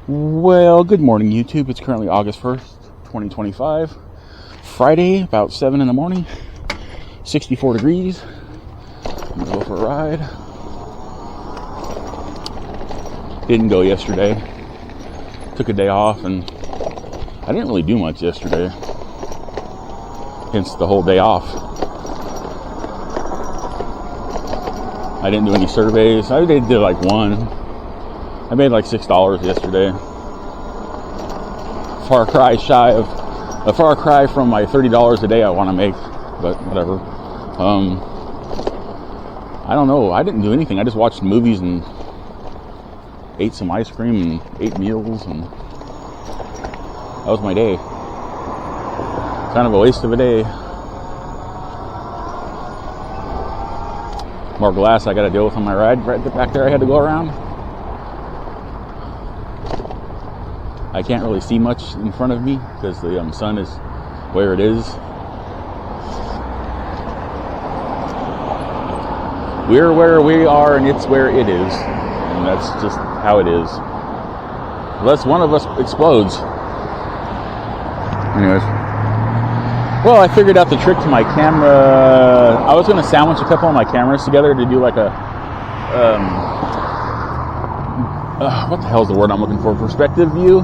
Well, good morning, YouTube. It's currently August 1st, 2025. Friday, about 7 in the morning. 64 degrees. I'm gonna go for a ride. Didn't go yesterday. Took a day off, and I didn't really do much yesterday. Hence the whole day off. I didn't do any surveys. I did like one. I made like $6 yesterday. A far cry from my $30 a day I want to make, but whatever. I don't know. I didn't do anything. I just watched movies and ate some ice cream and ate meals, and that was my day. Kind of a waste of a day. More glass I got to deal with on my ride right back there. I had to go around. I can't really see much in front of me because the sun is where it is. We're where we are, and it's where it is, and that's just how it is. Unless one of us explodes. Anyways, well, I figured out the trick to my camera. I was going to sandwich a couple of my cameras together to do like a what the hell is the word I'm looking for? Perspective view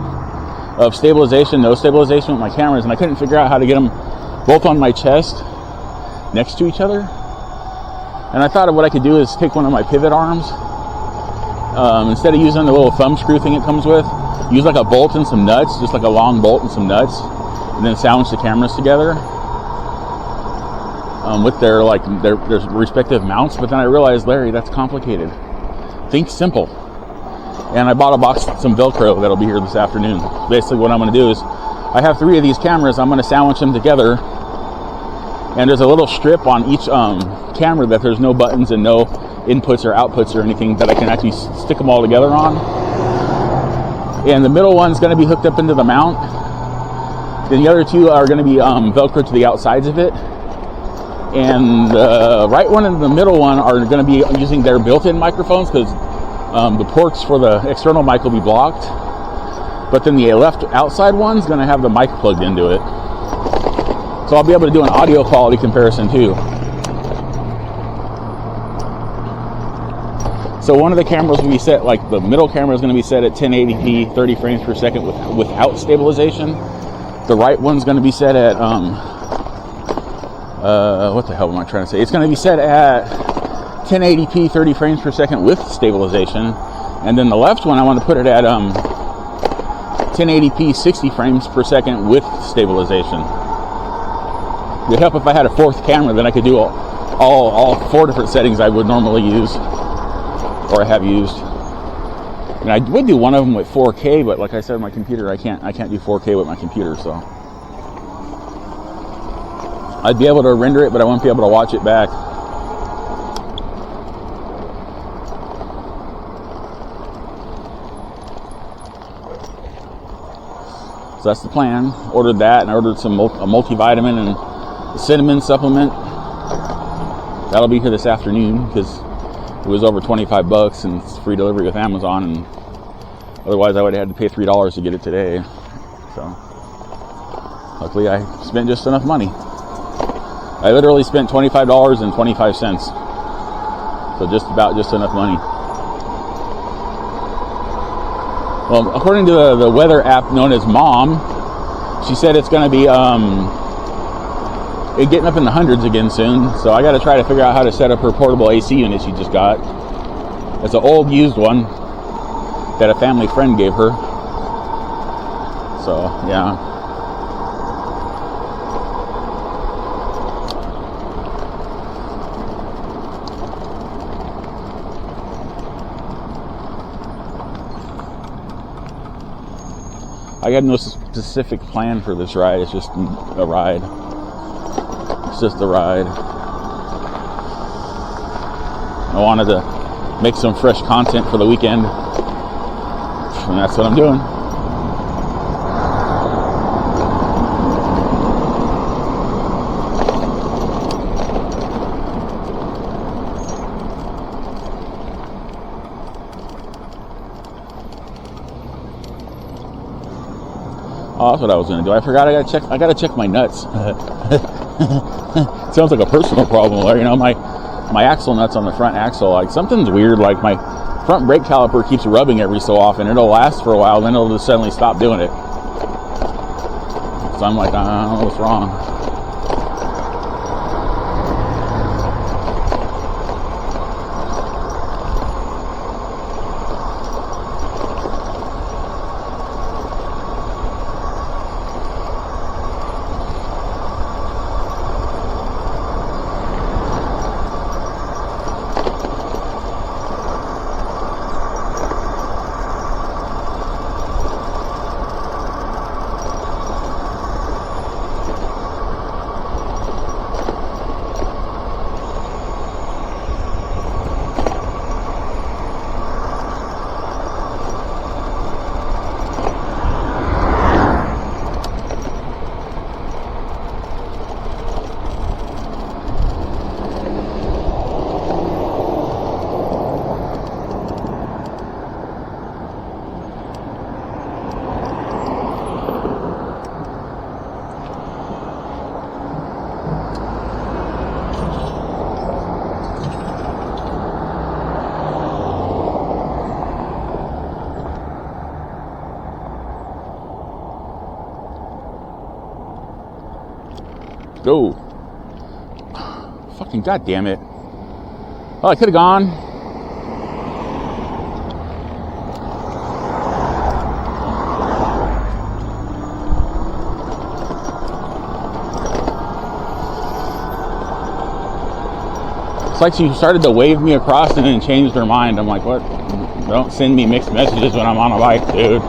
of stabilization, no stabilization with my cameras, and I couldn't figure out how to get them both on my chest next to each other. And I thought of what I could do is take one of my pivot arms, instead of using the little thumb screw thing it comes with, use like a bolt and some nuts, just like a long bolt and some nuts, and then sandwich the cameras together with their respective mounts. But then I realized, Larry, that's complicated. Think simple. And I bought a box of some Velcro that'll be here this afternoon. Basically what I'm going to do is, I have 3 of these cameras. I'm going to sandwich them together. And there's a little strip on each camera that there's no buttons and no inputs or outputs or anything that I can actually stick them all together on. And the middle one's going to be hooked up into the mount. Then the other 2 are going to be Velcro to the outsides of it. And the right one and the middle one are going to be using their built-in microphones, because the ports for the external mic will be blocked, but then the left outside one's going to have the mic plugged into it. So I'll be able to do an audio quality comparison too. So one of the cameras will be set, like the middle camera is going to be set at 1080p, 30 frames per second without stabilization. The right one's going to be set at, what the hell am I trying to say? It's going to be set at 1080p 30 frames per second with stabilization, and then the left one I want to put it at 1080p 60 frames per second with stabilization. It'd help if I had a 4th camera, then I could do all 4 different settings I would normally use, or I have used. And I would do one of them with 4K, but like I said, my computer, I can't do 4K with my computer, so I'd be able to render it, but I won't be able to watch it back. So that's the plan. Ordered that, and I ordered a multivitamin and a cinnamon supplement. That'll be here this afternoon because it was over $25 and it's free delivery with Amazon, and otherwise I would have had to pay $3 to get it today. So luckily I spent just enough money. I literally spent $25.25. So just enough money. Well, according to the weather app known as Mom, she said it's going to be getting up in the hundreds again soon. So I got to try to figure out how to set up her portable AC unit she just got. It's an old used one that a family friend gave her. So yeah. I got no specific plan for this ride. It's just a ride. It's just a ride. I wanted to make some fresh content for the weekend, and that's what I'm doing. Oh, that's what I was gonna do. I forgot. I gotta check my nuts. Sounds like a personal problem, you know. My axle nuts on the front axle, like something's weird. Like my front brake caliper keeps rubbing every so often. It'll last for a while, then it'll just suddenly stop doing it. So I'm like, I don't know what's wrong. Go. Fucking goddamn it. Oh, I could have gone. It's like she started to wave me across and then changed her mind. I'm like, what? Don't send me mixed messages when I'm on a bike, dude.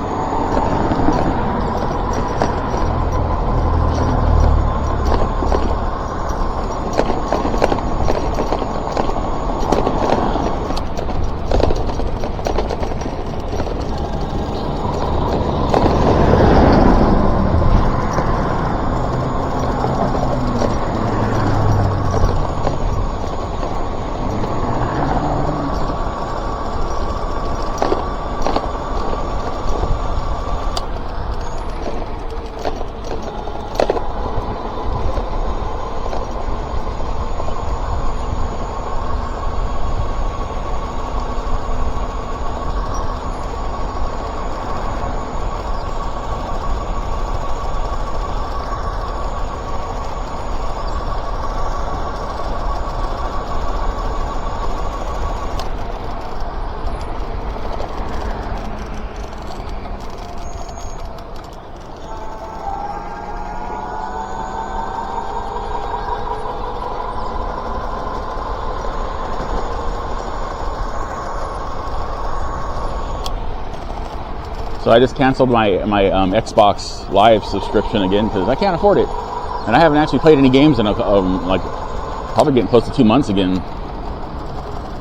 So I just canceled my Xbox Live subscription again because I can't afford it, and I haven't actually played any games in like probably getting close to 2 months again.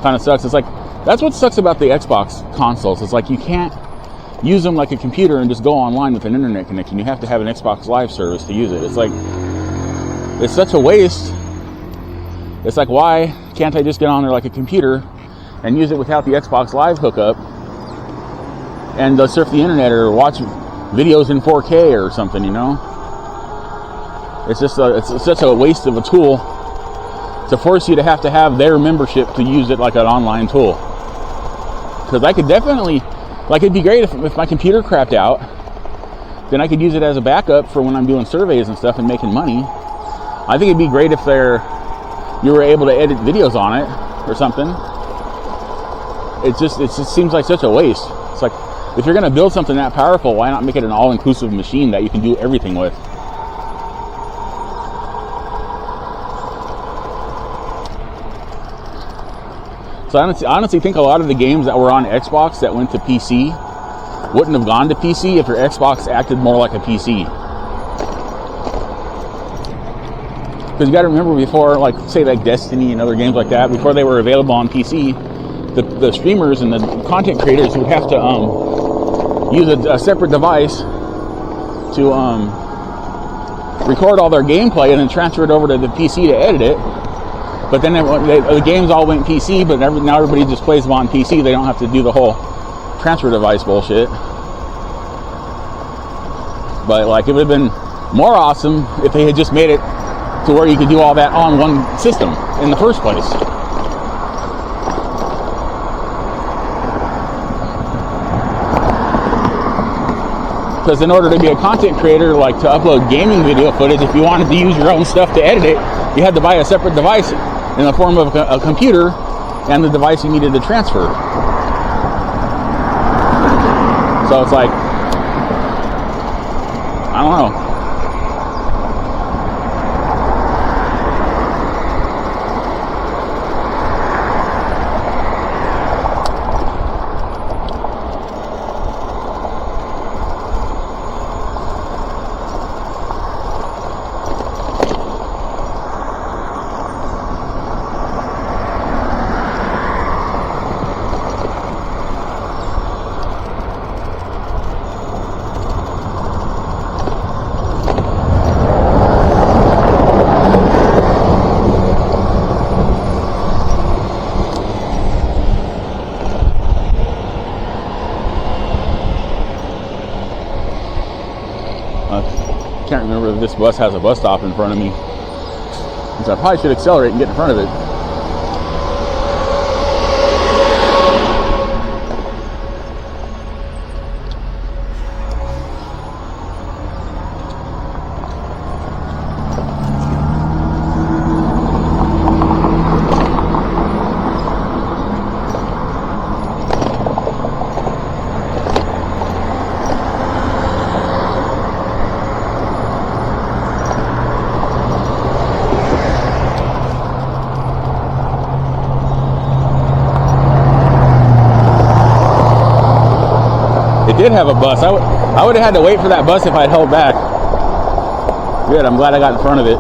Kind of sucks. It's like that's what sucks about the Xbox consoles. It's like you can't use them like a computer and just go online with an internet connection. You have to have an Xbox Live service to use it. It's like it's such a waste. It's like, why can't I just get on there like a computer and use it without the Xbox Live hookup and surf the internet or watch videos in 4K or something, you know? It's just it's such a waste of a tool to force you to have their membership to use it like an online tool. Because I could definitely, like, it'd be great if my computer crapped out, then I could use it as a backup for when I'm doing surveys and stuff and making money. I think it'd be great if you were able to edit videos on it or something. It just seems like such a waste. It's like, if you're going to build something that powerful, why not make it an all-inclusive machine that you can do everything with? So I honestly think a lot of the games that were on Xbox that went to PC wouldn't have gone to PC if your Xbox acted more like a PC. Because you got to remember, before, like, say, like Destiny and other games like that, before they were available on PC, the streamers and the content creators would have to use a separate device to record all their gameplay and then transfer it over to the PC to edit it. But then the games all went PC, but now everybody just plays them on PC. They don't have to do the whole transfer device bullshit. But like, it would have been more awesome if they had just made it to where you could do all that on one system in the first place. Because in order to be a content creator, like to upload gaming video footage, if you wanted to use your own stuff to edit it, you had to buy a separate device in the form of a computer and the device you needed to transfer. So it's like, I don't know. I can't remember if this bus has a bus stop in front of me, so I probably should accelerate and get in front of it. It did have a bus. I would have had to wait for that bus if I'd held back. Good, I'm glad I got in front of it.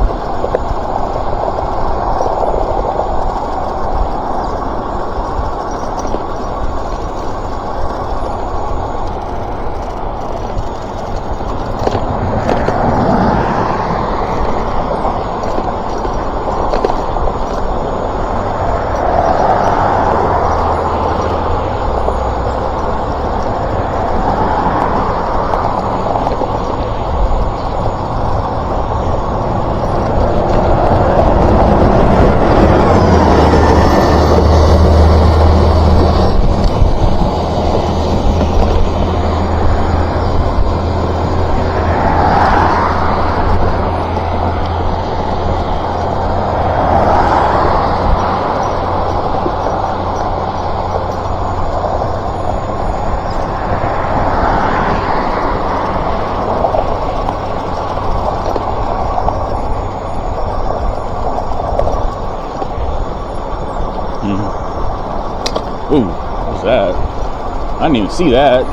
Ooh, what's that? I didn't even see that.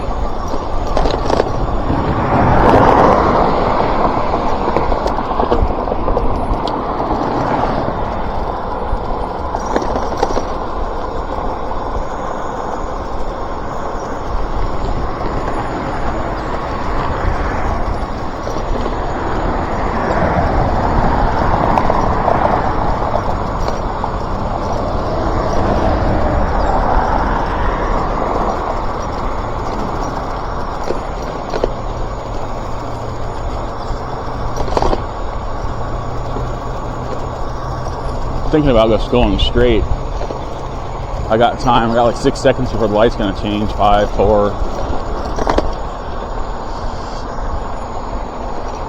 Thinking about just going straight. I got time. I got like 6 seconds before the light's gonna change. 5, 4.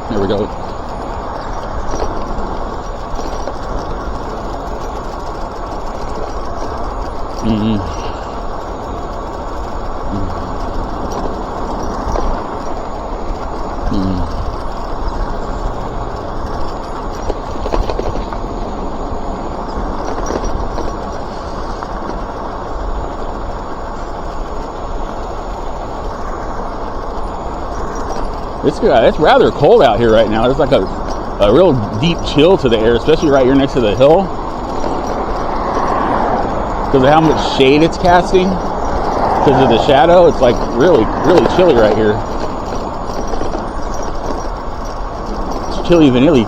There we go. It's rather cold out here right now. There's like a real deep chill to the air, especially right here next to the hill, because of how much shade it's casting. Because of the shadow, it's like really, really chilly right here. It's chilly vanilly.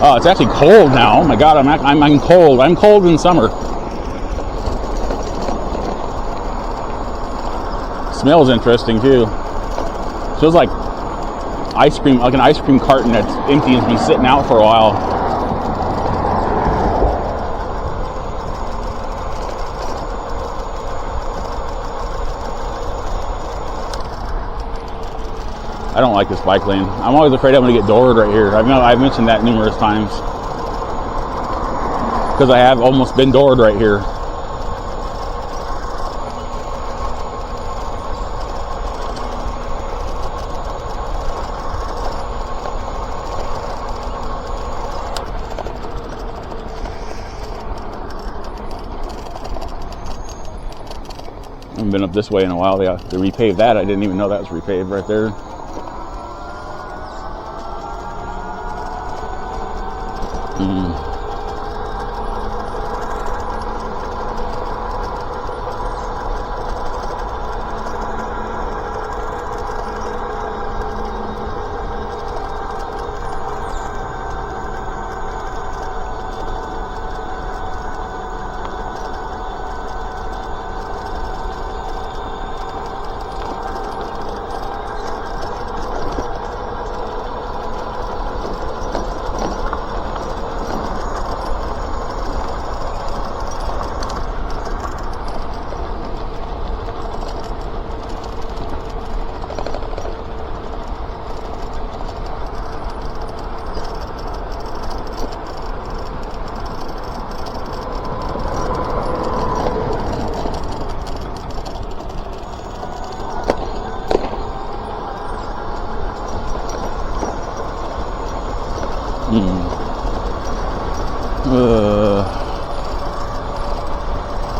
Oh, it's actually cold now. Oh my God, I'm cold. I'm cold in summer. smells interesting too. Smells like ice cream, like an ice cream carton that's empty and has been sitting out for a while. I don't like this bike lane. I'm always afraid I'm going to get doored right here. I've mentioned that numerous times. Because I have almost been doored right here. I haven't been up this way in a while. They repaved that. I didn't even know that was repaved right there.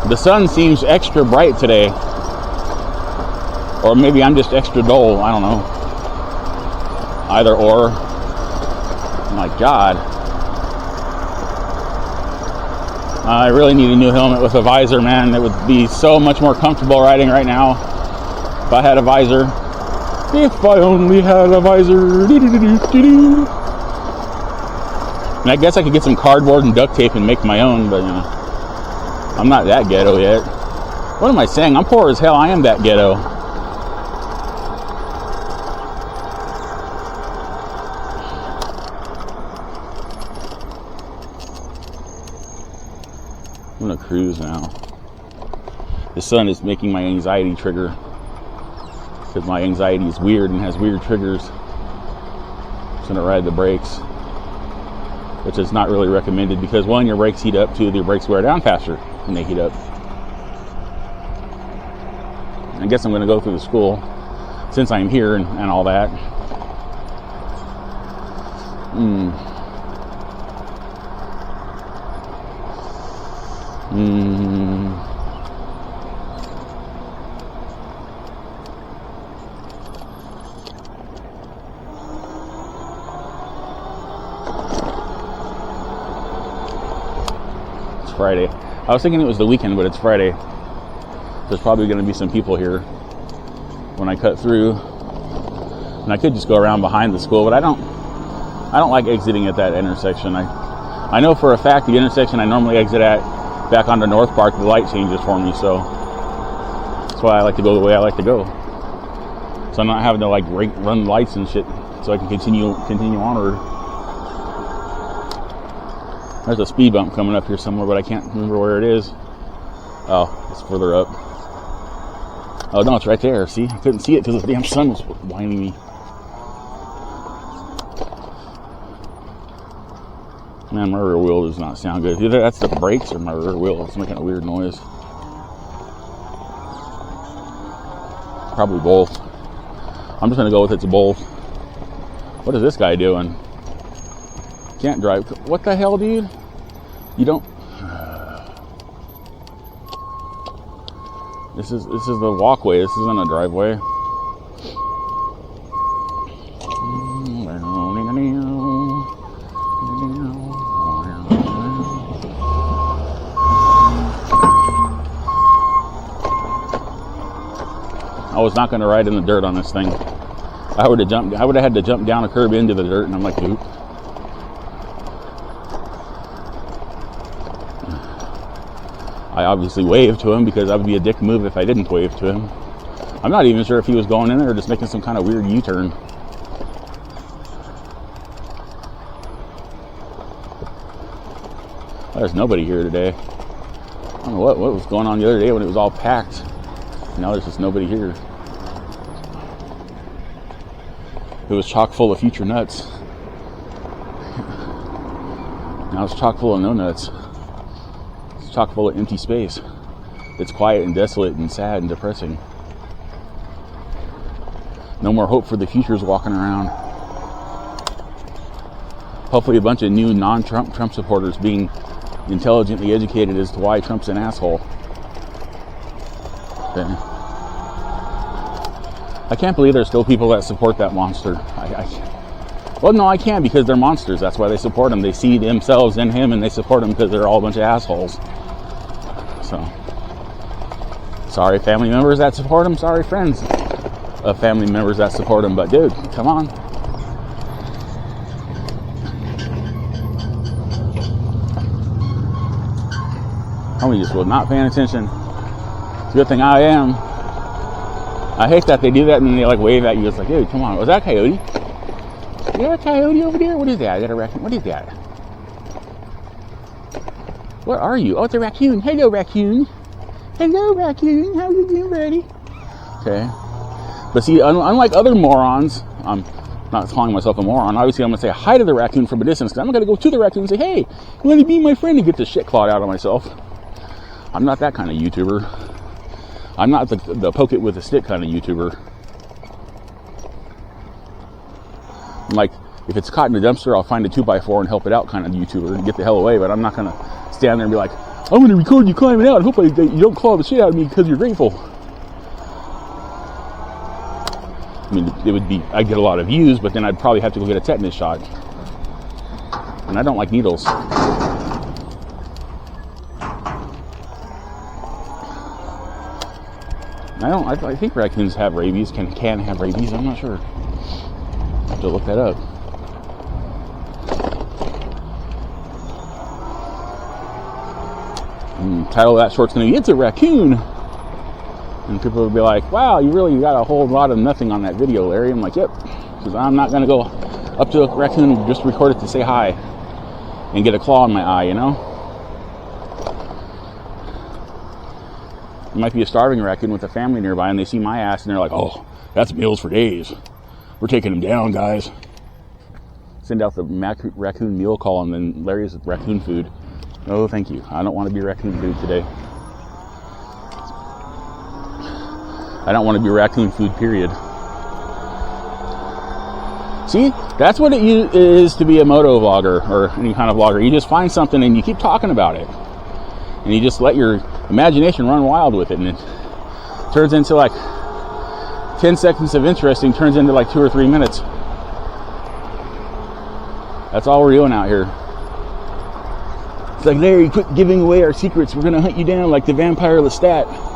The sun seems extra bright today. Or maybe I'm just extra dull. I don't know. Either or. Oh my God. I really need a new helmet with a visor, man. It would be so much more comfortable riding right now if I had a visor. If I only had a visor. And I guess I could get some cardboard and duct tape and make my own, but you know, I'm not that ghetto yet. What am I saying? I'm poor as hell. I am that ghetto. I'm gonna cruise now. The sun is making my anxiety trigger. Because my anxiety is weird and has weird triggers. I'm just gonna ride the brakes. Which is not really recommended because one, your brakes heat up, two, your brakes wear down faster when they heat up. I guess I'm going to go through the school since I'm here and all that. Friday. I was thinking it was the weekend, but it's Friday. There's probably going to be some people here when I cut through. And I could just go around behind the school, but I don't like exiting at that intersection. I know for a fact the intersection I normally exit at back onto North Park, the light changes for me, so that's why I like to go the way I like to go. So I'm not having to like run lights and shit, so I can continue onward. There's a speed bump coming up here somewhere, but I can't remember where it is. Oh, it's further up. Oh, no, it's right there. See? I couldn't see it because the damn sun was blinding me. Man, my rear wheel does not sound good. Either that's the brakes or my rear wheel. It's making a weird noise. Probably both. I'm just going to go with it's both. What is this guy doing? Can't drive. What the hell, dude? You don't. This is the walkway. This isn't a driveway. I was not going to ride in the dirt on this thing. I would have had to jump down a curb into the dirt, and I'm like, oop. I obviously waved to him because that would be a dick move if I didn't wave to him. I'm not even sure if he was going in there or just making some kind of weird U-turn. There's nobody here today. I don't know what was going on the other day when it was all packed. Now there's just nobody here. It was chock full of future nuts. Now it's chock full of no nuts. It's chock full of empty space. It's quiet and desolate and sad and depressing. No more hope for the futures walking around. Hopefully a bunch of new non-Trump supporters being intelligently educated as to why Trump's an asshole. Okay. I can't believe there's still people that support that monster. Well, no, I can't, because they're monsters. That's why they support him. They see themselves in him and they support him because they're all a bunch of assholes. So, sorry family members that support him. Sorry friends of family members that support him. But dude, come on. Homie just was not paying attention. It's a good thing I am. I hate that they do that and then they like wave at you. It's like, dude, come on. Was that a coyote? You got a coyote over there? What is that? Is that a raccoon? What is that? What are you? Oh, it's a raccoon. Hello, raccoon. Hello, raccoon. How you doing, buddy? Okay. But see, unlike other morons, I'm not calling myself a moron. Obviously, I'm going to say hi to the raccoon from a distance. I'm going to go to the raccoon and say, hey, you want to be my friend, and get the shit clawed out of myself. I'm not that kind of YouTuber. I'm not the poke it with a stick kind of YouTuber. I'm like, if it's caught in a dumpster, I'll find a 2x4 and help it out kind of YouTuber and get the hell away. But I'm not going to stand there and be like, I'm going to record you climbing out. I hope you don't claw the shit out of me because you're grateful. I mean, it would be, I'd get a lot of views, but then I'd probably have to go get a tetanus shot. And I don't like needles. I think raccoons have rabies, can have rabies, I'm not sure. I have to look that up. Title of that short's gonna be, It's a Raccoon. And people will be like, wow, you really got a whole lot of nothing on that video, Larry. I'm like, yep, because I'm not gonna go up to a raccoon and just record it to say hi and get a claw in my eye, you know? It might be a starving raccoon with a family nearby and they see my ass and they're like, oh, that's meals for days. We're taking them down, guys. Send out the raccoon meal call and then Larry's raccoon food. Oh, thank you. I don't want to be raccoon food today. I don't want to be raccoon food, period. See, that's what it is to be a moto vlogger or any kind of vlogger. You just find something and you keep talking about it. And you just let your imagination run wild with it. And it turns into like 10 seconds of interesting, turns into like 2 or 3 minutes. That's all we're doing out here. It's like, Larry, quit giving away our secrets. We're going to hunt you down like the vampire Lestat.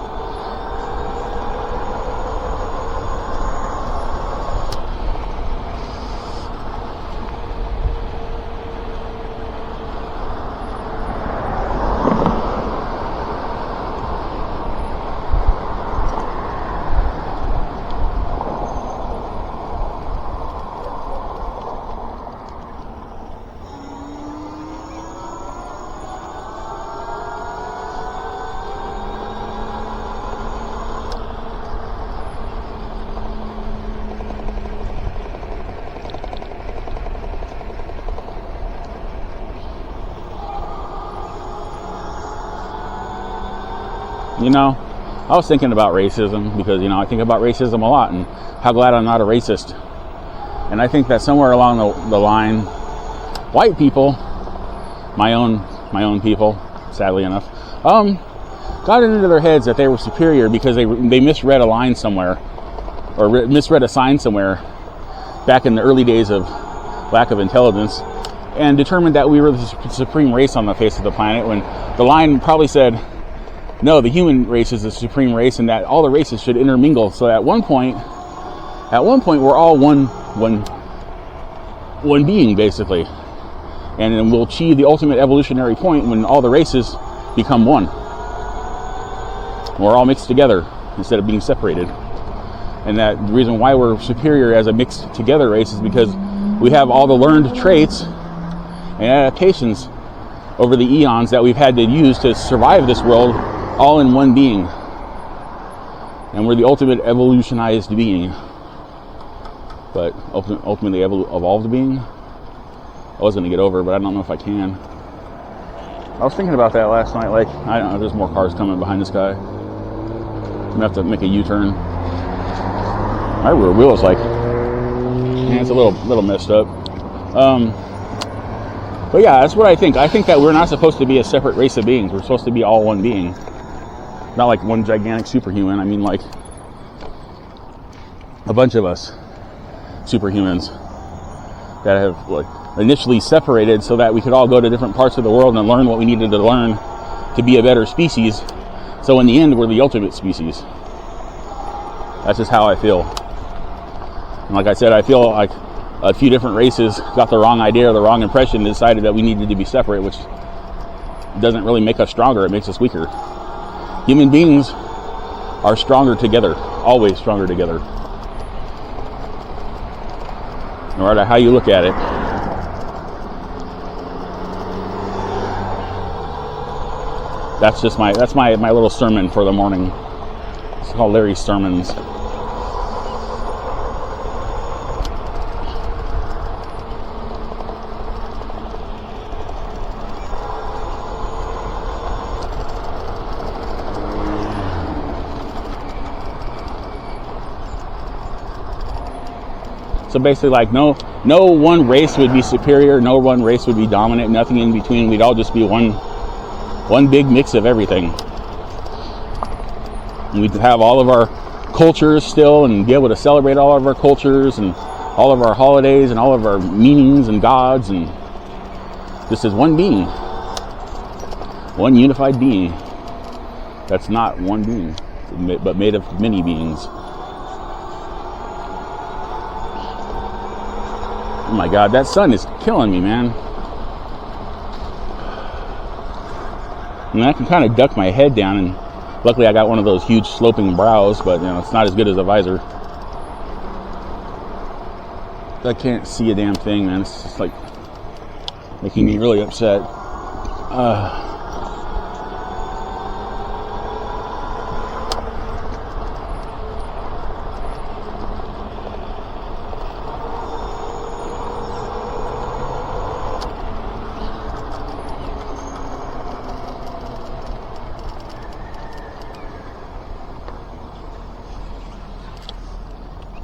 You know, I was thinking about racism because, you know, I think about racism a lot and how glad I'm not a racist. And I think that somewhere along the line, white people, my own people, sadly enough, got it into their heads that they were superior because they misread a line somewhere or misread a sign somewhere back in the early days of lack of intelligence and determined that we were the supreme race on the face of the planet when the line probably said, no, the human race is the supreme race and that all the races should intermingle. So at one point we're all one being basically. And then we'll achieve the ultimate evolutionary point when all the races become one. We're all mixed together instead of being separated. And that the reason why we're superior as a mixed together race is because we have all the learned traits and adaptations over the eons that we've had to use to survive this world all in one being. And we're the ultimate evolutionized being. But ultimately evolved being? I was going to get over, but I don't know if I can. I was thinking about that last night. Like, I don't know, there's more cars coming behind this guy. I'm going to have to make a U-turn. My rear wheel is like, man, it's a little messed up. But yeah, that's what I think. I think that we're not supposed to be a separate race of beings. We're supposed to be all one being. Not like one gigantic superhuman. I mean, like a bunch of us superhumans that have like initially separated so that we could all go to different parts of the world and learn what we needed to learn to be a better species. So in the end, we're the ultimate species. That's just how I feel. And like I said, I feel like a few different races got the wrong idea or the wrong impression and decided that we needed to be separate, which doesn't really make us stronger. It makes us weaker. Human beings are stronger together, always stronger together. No matter how you look at it. That's my little sermon for the morning. It's called Larry's Sermons. So basically, like, no one race would be superior, no one race would be dominant, nothing in between. We'd all just be one big mix of everything. And we'd have all of our cultures still and be able to celebrate all of our cultures and all of our holidays and all of our meanings and gods, and just as one being, one unified being that's not one being, but made of many beings. Oh my God, that sun is killing me, man. And I can kind of duck my head down, and luckily I got one of those huge sloping brows, but you know, it's not as good as a visor. I can't see a damn thing, man. It's just like making me really upset.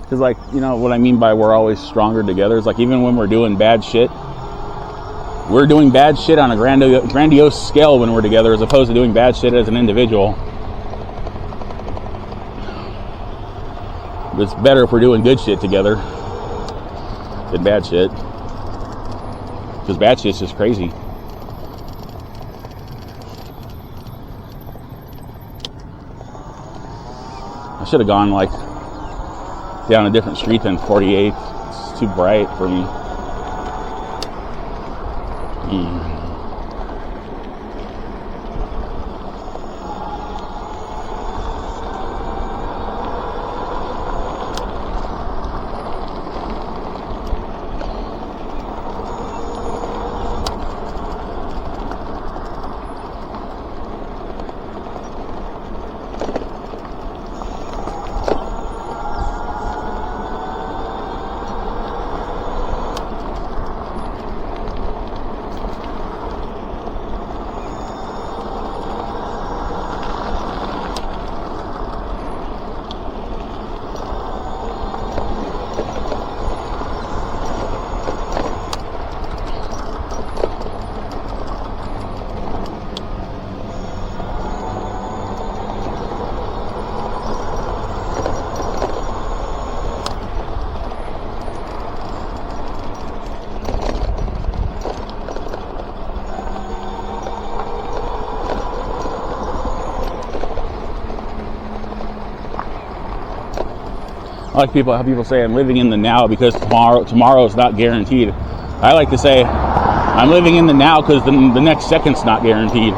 Because, like, you know, what I mean by we're always stronger together is, like, even when we're doing bad shit, we're doing bad shit on a grandiose scale when we're together, as opposed to doing bad shit as an individual. It's better if we're doing good shit together than bad shit. Because bad shit's just crazy. I should have gone, like, down a different street than 48th. It's too bright for me. I like how people say I'm living in the now because tomorrow is not guaranteed. I like to say I'm living in the now because the next second's not guaranteed.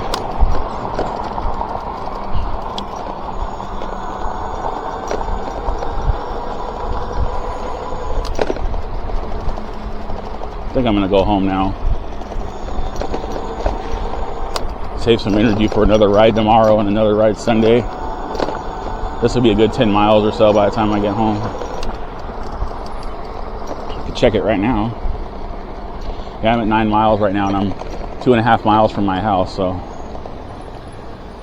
I think I'm gonna go home now. Save some energy for another ride tomorrow and another ride Sunday. This will be a good 10 miles or so by the time I get home. I can check it right now. Yeah, I'm at 9 miles right now, and I'm 2.5 miles from my house, so,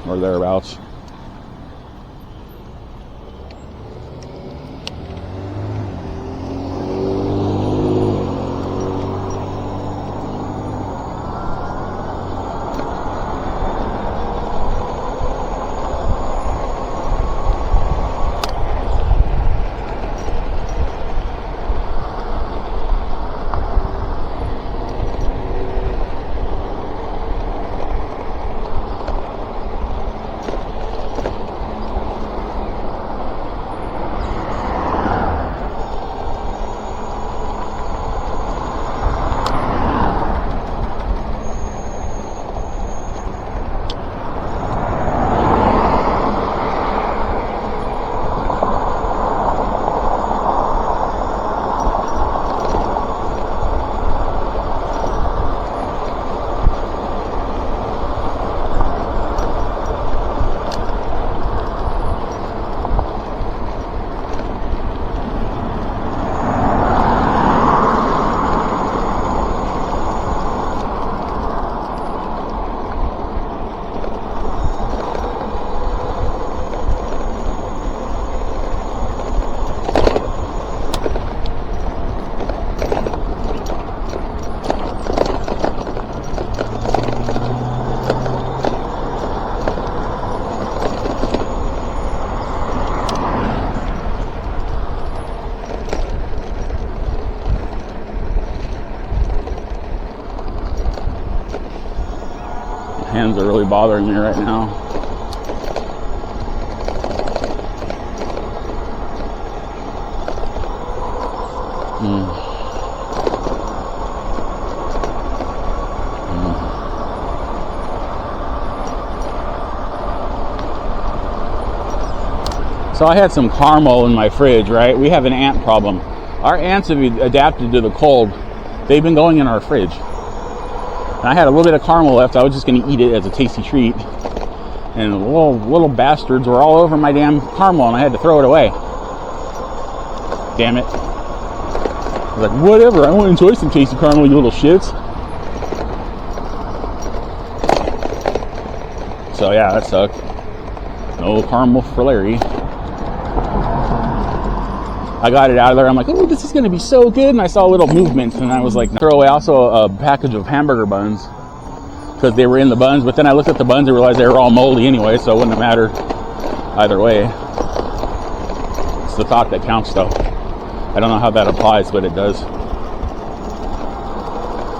or thereabouts. Hands are really bothering me right now. So I had some caramel in my fridge, right? We have an ant problem. Our ants have adapted to the cold. They've been going in our fridge. And I had a little bit of caramel left. I was just going to eat it as a tasty treat. And the little bastards were all over my damn caramel, and I had to throw it away. Damn it. I was like, whatever, I want to enjoy some tasty caramel, you little shits. So yeah, that sucked. No caramel for Larry. I got it out of there. I'm like, oh, this is going to be so good. And I saw a little movement, and I was like, throw away also a package of hamburger buns because they were in the buns. But then I looked at the buns and realized they were all moldy anyway, so it wouldn't have mattered either way. It's the thought that counts, though. I don't know how that applies, but it does.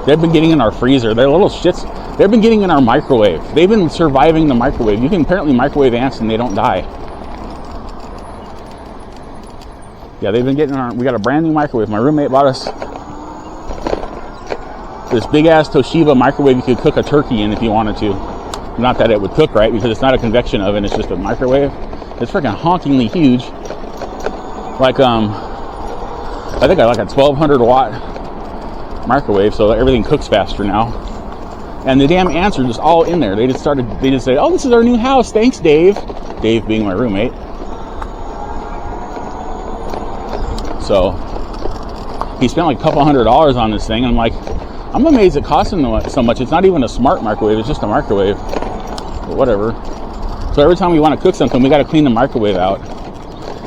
They've been getting in our freezer. They're little shits. They've been getting in our microwave. They've been surviving the microwave. You can apparently microwave ants and they don't die. Yeah, they've been getting in our, we got a brand new microwave. My roommate bought us this big ass Toshiba microwave you could cook a turkey in if you wanted to. Not that it would cook right, because it's not a convection oven, it's just a microwave. It's freaking honkingly huge. Like, I think I like a 1200 watt microwave, so everything cooks faster now. And the damn ants are just all in there. They just said, oh, this is our new house. Thanks, Dave. Dave being my roommate. So he spent like a couple $100 on this thing, and I'm like, I'm amazed it cost him so much. It's not even a smart microwave, it's just a microwave. But whatever. So every time we want to cook something, we got to clean the microwave out.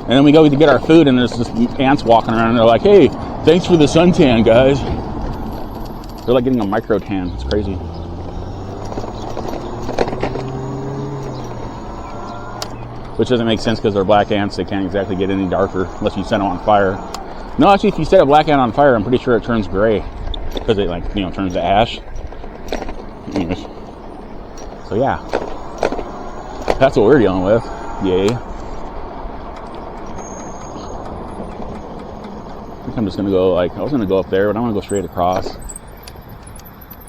And then we go to get our food, and there's just ants walking around, and they're like, hey, thanks for the suntan, guys. They're like getting a micro tan. It's crazy. Which doesn't make sense because they're black ants. They can't exactly get any darker unless you set them on fire. No, actually, if you set a black ant on fire, I'm pretty sure it turns gray because it, like, you know, turns to ash. Anyways. So yeah, that's what we're dealing with. Yay. I think I'm just gonna go, like, I was gonna go up there, but I'm gonna go straight across.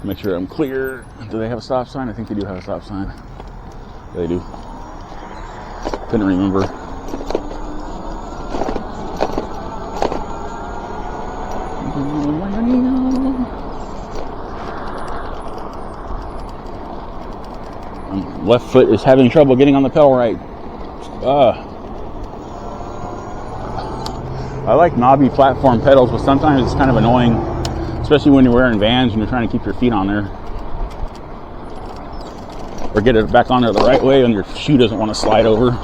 Make sure I'm clear. Do they have a stop sign? I think they do have a stop sign. Yeah, they do. Couldn't remember. left foot is having trouble getting on the pedal right. I like knobby platform pedals, but sometimes it's kind of annoying, especially when you're wearing Vans and you're trying to keep your feet on there. Or get it back on there the right way and your shoe doesn't want to slide over.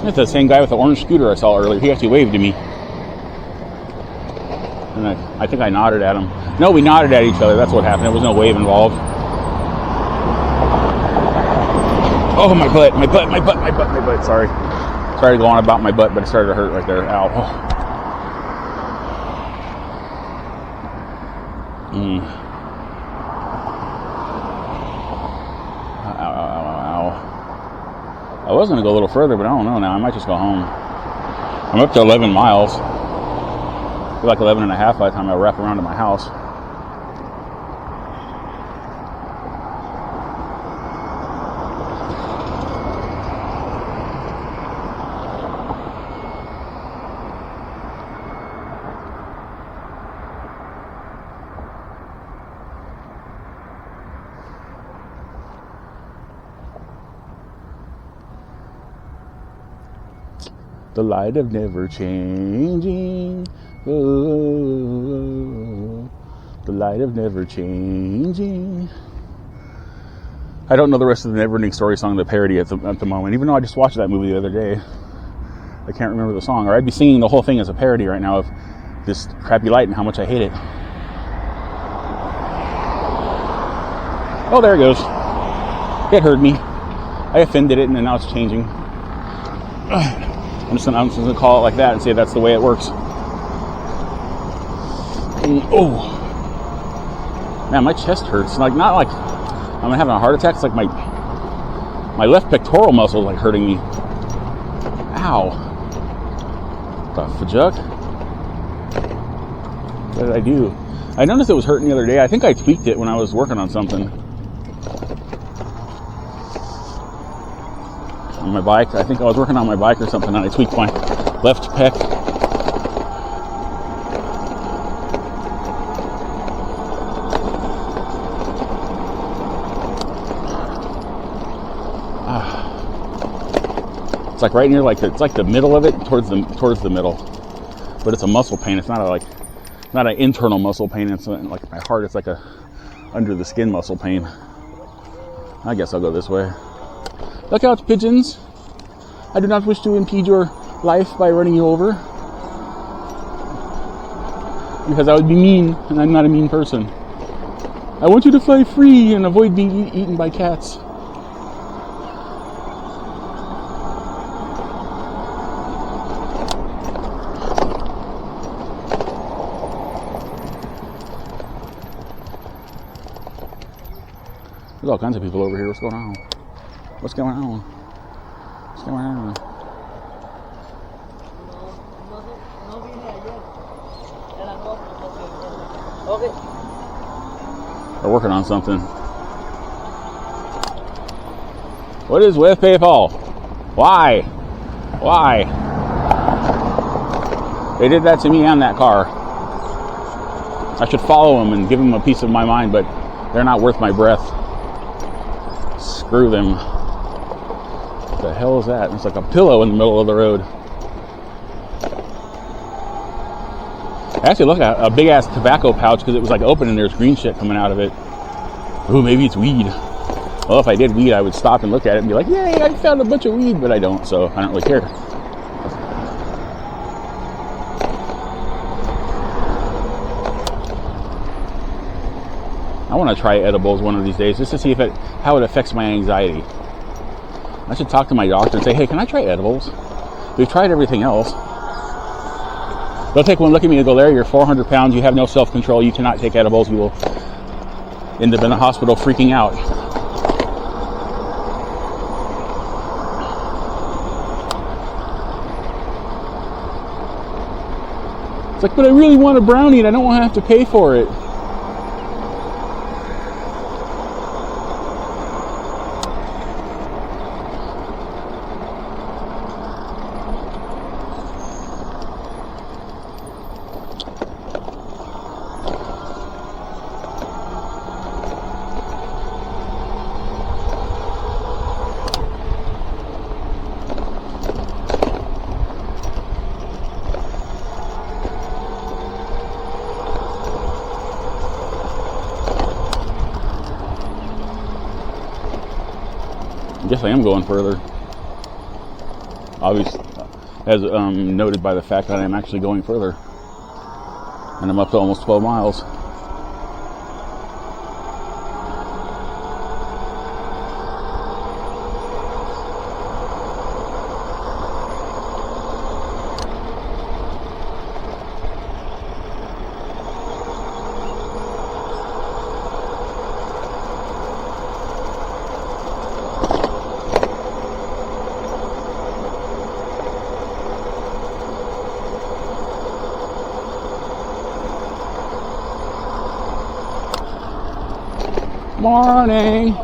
It's the same guy with the orange scooter I saw earlier. He actually waved to me. And I think I nodded at him. No, we nodded at each other. That's what happened. There was no wave involved. Oh, my butt. Sorry. Sorry to go on about my butt, but it started to hurt right there. Ow. Ow. I was going to go a little further, but I don't know now. I might just go home. I'm up to 11 miles. I feel like 11 and a half by the time I wrap around to my house. The light of never changing. Oh, the light of never changing. I don't know the rest of the Never Ending Story song, the parody at the moment, even though I just watched that movie the other day. I can't remember the song, or I'd be singing the whole thing as a parody right now of this crappy light and how much I hate it. Oh, there it goes. It heard me. I offended it, and then now it's changing. I'm just gonna call it like that and say that's the way it works. Oh, man, my chest hurts. Like, not like I'm having a heart attack. It's like my left pectoral muscle is like hurting me. Ow! The fuck? What did I do? I noticed it was hurting the other day. I think I tweaked it when I was working on something. On my bike. I think I was working on my bike or something and I tweaked my left pec. It's like right near it's like the middle of it towards the middle. But it's a muscle pain. It's not not an internal muscle pain. It's like my heart. It's like a under the skin muscle pain. I guess I'll go this way. Look out, pigeons. I do not wish to impede your life by running you over. Because I would be mean, and I'm not a mean person. I want you to fly free and avoid being eaten by cats. There's all kinds of people over here. What's going on? What's going on? What's going on? They're working on something. What is with PayPal? Why? Why? They did that to me and that car. I should follow them and give them a piece of my mind, but they're not worth my breath. Screw them. What the hell is that? It's like a pillow in the middle of the road. I actually looked at a big ass tobacco pouch because it was like open and there's green shit coming out of it. Ooh, maybe it's weed. Well, if I did weed, I would stop and look at it and be like, yay, I found a bunch of weed, but I don't, so I don't really care. I want to try edibles one of these days just to see how it affects my anxiety. I should talk to my doctor and say, hey, can I try edibles? We've tried everything else. They'll take one look at me and go, Larry, you're 400 pounds, you have no self-control, you cannot take edibles, you will end up in the hospital freaking out. It's like, but I really want a brownie and I don't want to have to pay for it. I guess I am going further. Obviously, as noted by the fact that I am actually going further. And I'm up to almost 12 miles. Morning.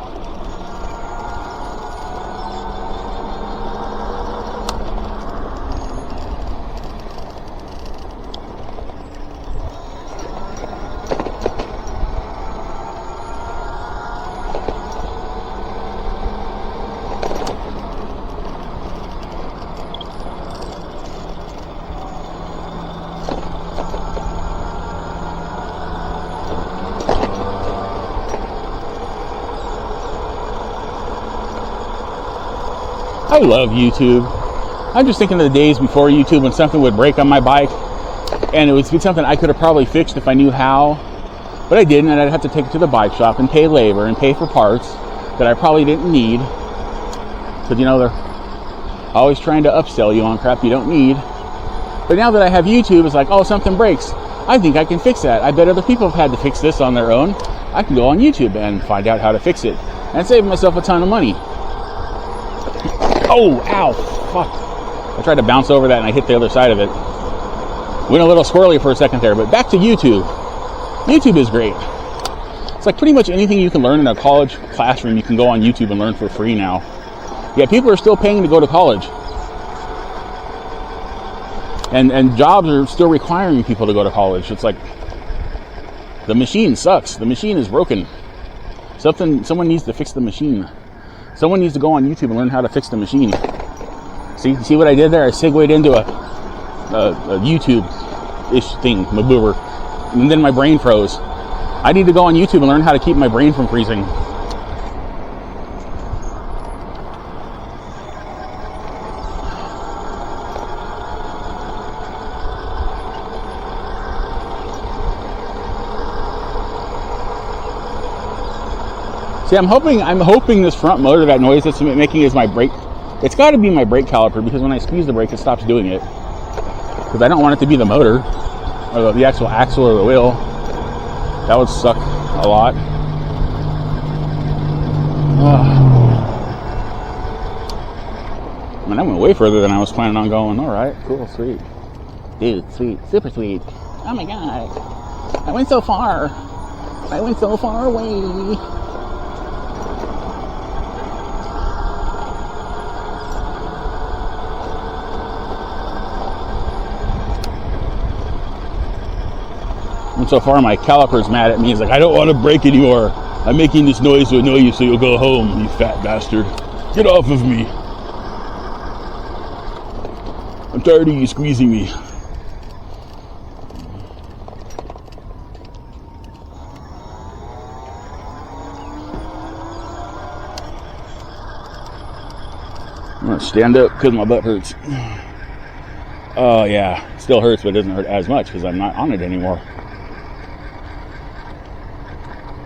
I love YouTube. I'm just thinking of the days before YouTube when something would break on my bike and it would be something I could have probably fixed if I knew how, but I didn't, and I'd have to take it to the bike shop and pay labor and pay for parts that I probably didn't need, because you know they're always trying to upsell you on crap you don't need. But now that I have YouTube, it's like, oh, something breaks, I think I can fix that. I bet other people have had to fix this on their own. I can go on YouTube and find out how to fix it and save myself a ton of money. Oh, ow, fuck. I tried to bounce over that and I hit the other side of it. Went a little squirrely for a second there, but back to YouTube. YouTube is great. It's like pretty much anything you can learn in a college classroom, you can go on YouTube and learn for free now. Yeah, people are still paying to go to college. And jobs are still requiring people to go to college. It's like, the machine sucks. The machine is broken. Someone needs to fix the machine. Someone needs to go on YouTube and learn how to fix the machine. See what I did there? I segued into a YouTube-ish thing, my boober. And then my brain froze. I need to go on YouTube and learn how to keep my brain from freezing. See, I'm hoping this front motor, that noise that's making, is my brake. It's got to be my brake caliper, because when I squeeze the brake, it stops doing it. Because I don't want it to be the motor, or the actual axle or the wheel. That would suck a lot. I mean, I went way further than I was planning on going. All right, cool, sweet. Dude, sweet, super sweet. Oh my God. I went so far. I went so far away. And so far, my caliper's mad at me. He's like, I don't want to brake anymore. I'm making this noise to annoy you, so you'll go home, you fat bastard. Get off of me. I'm tired of you squeezing me. gonna stand up because my butt hurts. Oh yeah, it still hurts, but it doesn't hurt as much because I'm not on it anymore.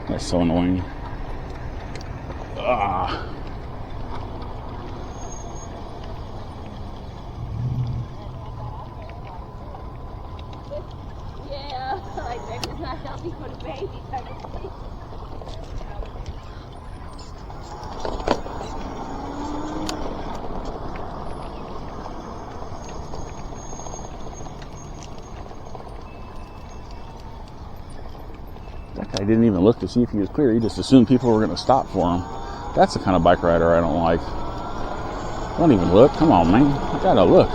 That's so annoying. Ah. Yeah, like maybe it's not healthy for the baby. That guy didn't even look to see if he was clear. He just assumed people were going to stop for him. That's the kind of bike rider I don't like. Don't even look. Come on, man. I gotta look.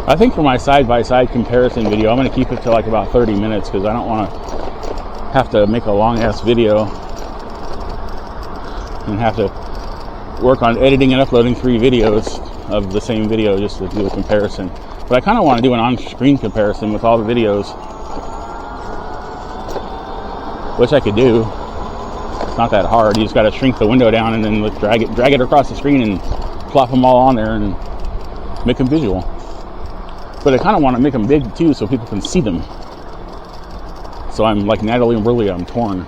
I think for my side-by-side comparison video, I'm going to keep it to like about 30 minutes because I don't want to have to make a long-ass video and have to work on editing and uploading 3 videos of the same video just to do a comparison. But I kind of want to do an on-screen comparison with all the videos, which I could do. It's not that hard. You just got to shrink the window down and then drag it across the screen and plop them all on there and make them visual. But I kind of want to make them big too so people can see them. So I'm like Natalie Imbruglia, I'm torn.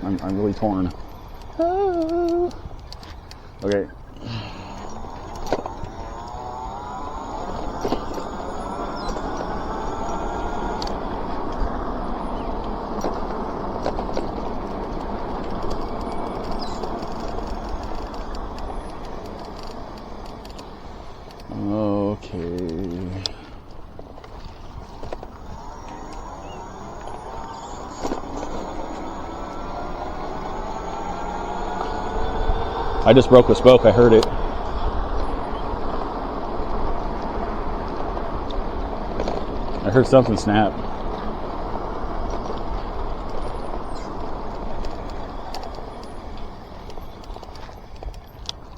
I'm really torn. Okay. I just broke a spoke, I heard it. I heard something snap.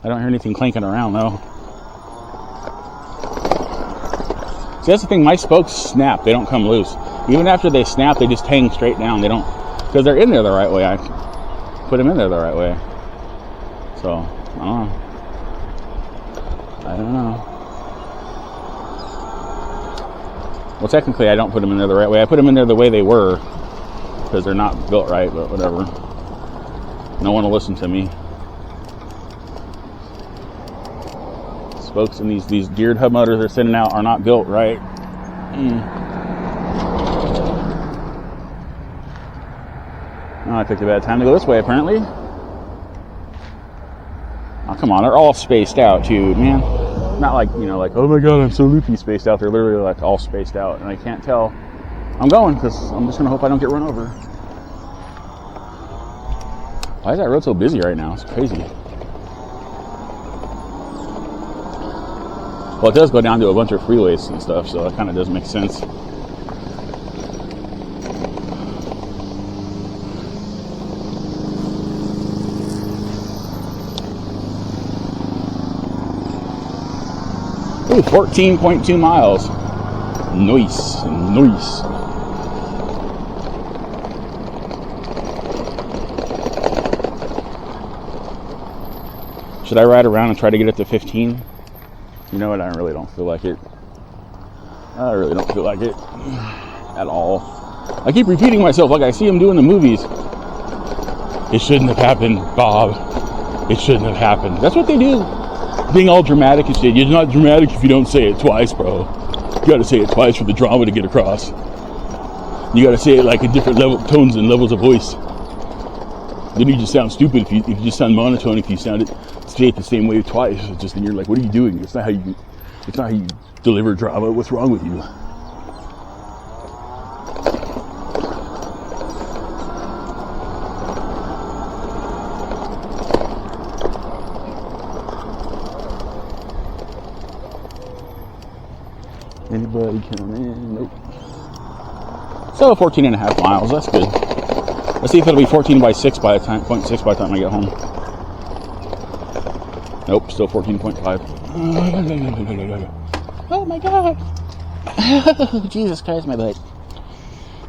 I don't hear anything clanking around though. See, that's the thing, my spokes snap, they don't come loose. Even after they snap, they just hang straight down. They don't, because they're in there the right way. I put them in there the right way. So, I don't know. Well, technically, I don't put them in there the right way. I put them in there the way they were, because they're not built right, but whatever. No one will listen to me. Spokes in these geared hub motors they're sending out are not built right. Oh, I picked a bad time to go this way, apparently. Oh, come on, they're all spaced out too, man. Not like, you know, like, oh my god, I'm so loopy spaced out. They're literally like all spaced out, and I can't tell. I'm going because I'm just gonna hope I don't get run over. Why is that road so busy right now? It's crazy. Well, it does go down to a bunch of freeways and stuff, so it kind of does make sense. Ooh, 14.2 miles. Nice. Should I ride around and try to get it to 15? You know what? I really don't feel like it. I really don't feel like it at all. I keep repeating myself like I see them do in the movies. It shouldn't have happened, Bob. It shouldn't have happened. That's what they do. Being all dramatic and shit. You're not dramatic if you don't say it twice, bro. You gotta say it twice for the drama to get across. You gotta say it like in different tones and levels of voice. Then you just sound stupid if you just sound monotone. If you say it the same way twice, it's just then you're like, what are you doing? It's not how you deliver drama. What's wrong with you? Anybody come in? Nope. So 14 and a half miles. That's good. Let's see if it'll be 14 by 6 by the time, 0.6 by the time I get home. Nope, still 14.5. Oh my God. Jesus Christ, my butt.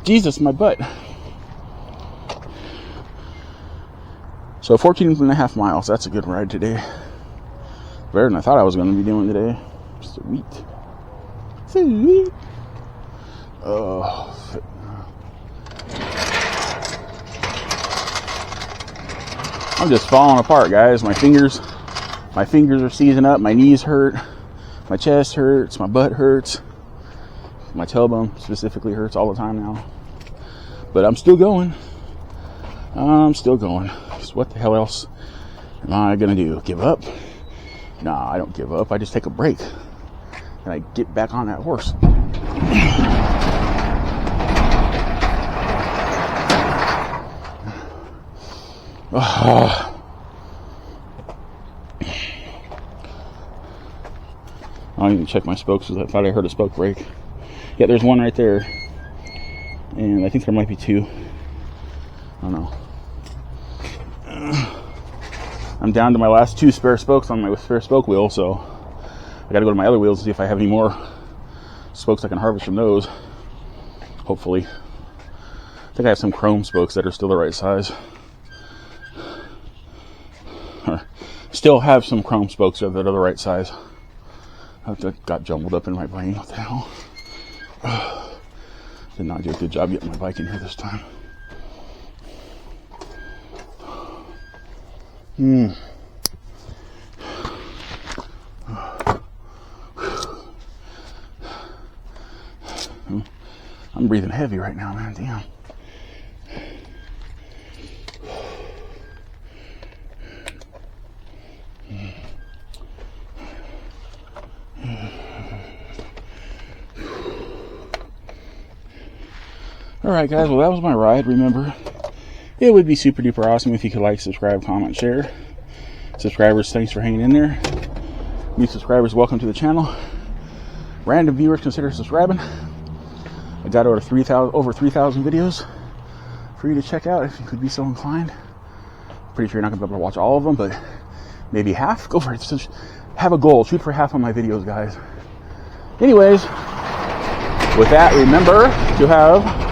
Jesus, my butt. So 14 and a half miles. That's a good ride today. Better than I thought I was going to be doing today. Sweet. Sweet. Oh, I'm just falling apart, guys. My fingers are seizing up. My knees hurt. My chest hurts. My butt hurts. My tailbone specifically hurts all the time now. But I'm still going. So what the hell else am I gonna do? Give up? Nah, I don't give up. I just take a break and I get back on that horse. I don't even check my spokes because I thought I heard a spoke break. Yeah, there's one right there. And I think there might be two. I don't know. I'm down to my last two spare spokes on my spare spoke wheel, so I gotta go to my other wheels and see if I have any more spokes I can harvest from those. Hopefully. I think I have some chrome spokes that are still the right size. Or still have some chrome spokes that are the right size. That got jumbled up in my brain. What the hell? Did not do a good job getting my bike in here this time. I'm breathing heavy right now, man. Damn. Alright guys, well that was my ride. Remember, it would be super duper awesome if you could like, subscribe, comment, share. Subscribers, thanks for hanging in there. New subscribers, welcome to the channel. Random viewers, consider subscribing. I got over 3,000 videos for you to check out if you could be so inclined. Pretty sure you're not going to be able to watch all of them, but maybe half. Go for it. Just have a goal. Shoot for half of my videos, guys. Anyways, with that, remember to have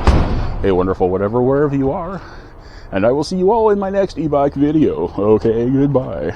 a wonderful whatever, wherever you are. And I will see you all in my next e-bike video. Okay, goodbye.